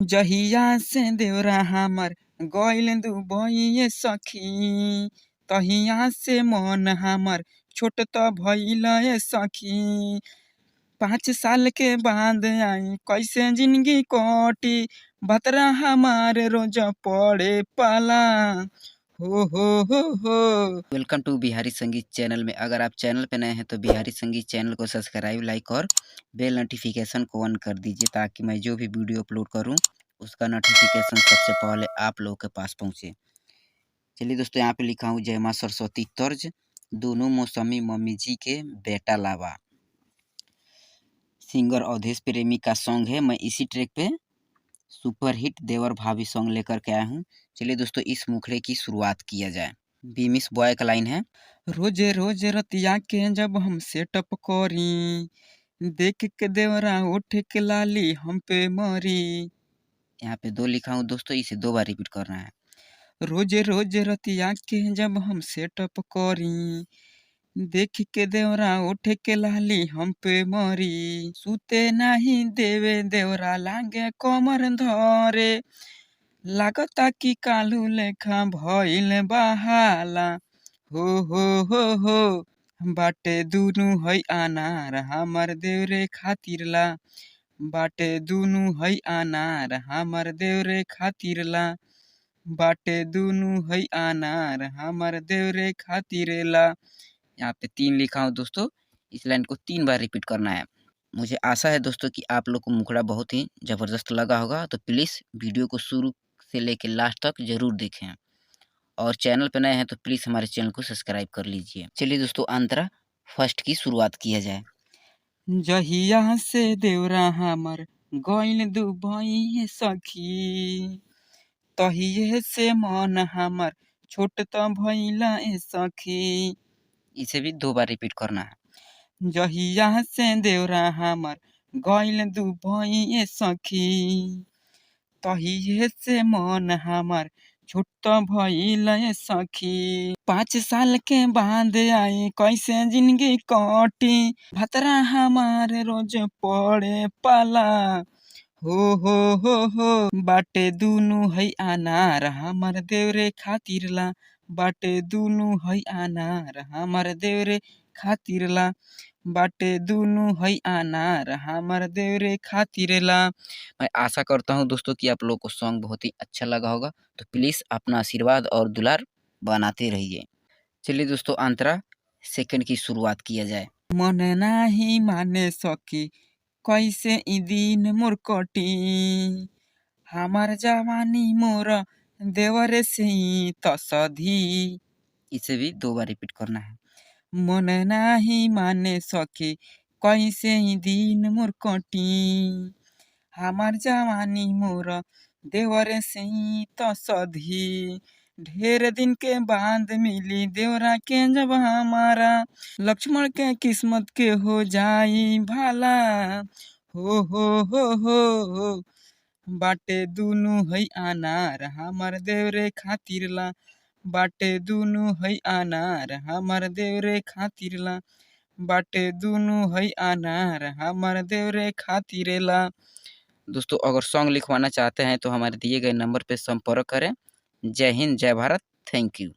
जहिया से देवरा हमर गइल दुबई सखी, तहिया से मन हमर छोट त भइल सखी। 5 साल के बाद आई कैसे जिंदगी कटी, भतरा हमार रोज पड़े पाला। हो। वेलकम टू बिहारी संगीत चैनल में। अगर आप चैनल पे नए हैं तो बिहारी संगीत चैनल को सब्सक्राइब, लाइक और बेल नोटिफिकेशन को ऑन कर दीजिए, ताकि मैं जो भी वीडियो अपलोड करूं उसका नोटिफिकेशन सबसे पहले आप लोगों के पास पहुंचे। चलिए दोस्तों, यहाँ पे लिखा हूँ जय माँ सरस्वती तर्ज, दोनों मौसमी मम्मी जी के बेटा लावा। सिंगर अवधेश प्रेमी का सॉन्ग है। मैं इसी ट्रैक पे सुपर हिट देवर भाभी सॉन्ग लेकर के आया हूँ। चलिए दोस्तों, इस मुखड़े की शुरुआत किया जाए। बीमिस बॉय का लाइन है, रोजे रोज रतिया के जब हम सेटअप करी, देख के देवरा उठ के लाली हम पे मरी। यहाँ पे 2 लिखा हूँ दोस्तों, इसे 2 बार रिपीट करना है। रोजे रोज रतिया के जब हम सेटअप करी, देख के देवरा उठ के लाली हम पे मरी। सुते नहीं देवे देवरा लागे कमर धरे, लागता कि कालू लेखा भइल बहाला। हो बाटे दुनु है अनार हमर देवरे खातिर ला, बाटे दुनु है अनार हमर देवरे खातिर ला, बाटे दुनु है अनार हमर देवरे खातिर ला। यहाँ पे 3 लिखा हूँ दोस्तों, इस लाइन को 3 बार रिपीट करना है। मुझे आशा है दोस्तों कि आप लोग को मुखड़ा बहुत ही ज़बरदस्त लगा होगा, तो प्लीज़ वीडियो को शुरू से लेकर लास्ट तक ज़रूर देखें, और चैनल पे नए हैं तो प्लीज़ हमारे चैनल को सब्सक्राइब कर लीजिए। चलिए दोस्तों, अंतरा फर्स्ट की शुरुआत किया जाए। जहिया से देवरा हमर गइल दुबई सखी, तहिए से मन हमर छोट त भइला सखी। इसे भी 2 बार रिपीट करना है। जहिया से देवरा हमर गइल दुबई सखी, तहिए से मन हमर छोट त भइल सखी। 5 साल के बाद आई कैसे जिंदगी कटी, भतरा हमार रोज पड़े पाला। हो बाटे दुनु है अनार हमर देवरे खातिर ला, बाटे दुनु है अनार हमर देवरे खातिर ला, बाटे दुनु है अनार हमर देवरे खातिर ला। मैं आशा करता हूँ दोस्तों कि आप लोग को सॉन्ग बहुत ही अच्छा लगा होगा, तो प्लीज़ अपना आशीर्वाद और दुलार बनाते रहिए। चलिए दोस्तों, अंतरा सेकंड की शुरुआत किया जाए। मन नाही माने सकी कैसे ई दिन मोर कटी, हमार जवानी मोर देवरे से ही तसधी। इसे भी 2 बार रिपीट करना है। मन नाही माने सके कैसे ई दिन मोर कटी, हमार जवानी मोर देवरे से ही तसधी। ढेर दिन के बाद मिली देवरा के जब हमारा, लक्ष्मण के किस्मत के हो जाई भाला। हो बाटे दुनु है अनार हमर देवरे खातिर ला, बाटे दुनु है अनार हमर देवरे खातिर ला, बाटे दुनु है अनार हमर देवरे खातिर ला। दोस्तों, अगर सॉन्ग लिखवाना चाहते हैं तो हमारे दिए गए नंबर पे संपर्क करें। जय हिंद, जय भारत, थैंक यू।